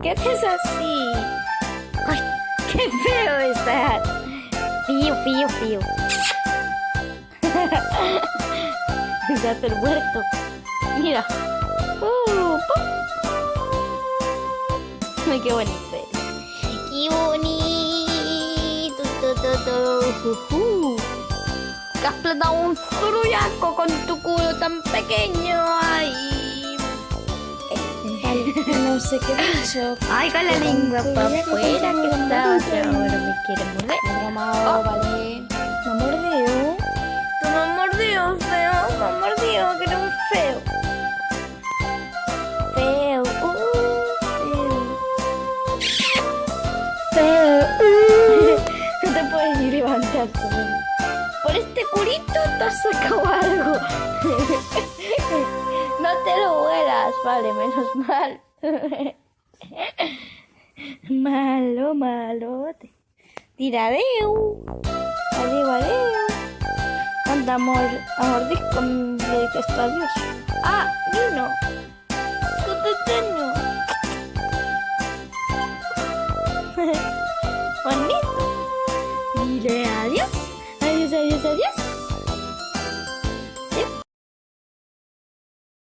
qué haces así? ¡Ay, qué feo estás! Fío, fío, fío. Se hace el muerto. Mira. ¡Pum! Ay, qué bonito eres. ¡Qué bonito! Que has plantado un zurullaco con tu culo tan pequeño. ¡Ay! Vale, no sé qué he dicho. ¡Ay, con la lengua para afuera que estaba! Que ahora me quiere morder. Broma, vale. No mordió. Tú me has mordido, feo. Me has mordido, que eres un feo. Feo. Feo. No te puedes ni levantar. Por este culito te has sacado algo. No te lo huelas, vale, menos mal. Malo, malote. Tiradeu. Adeu, adeu. Anda, amor, mordisco, le detesto a Dios. Ah, vino.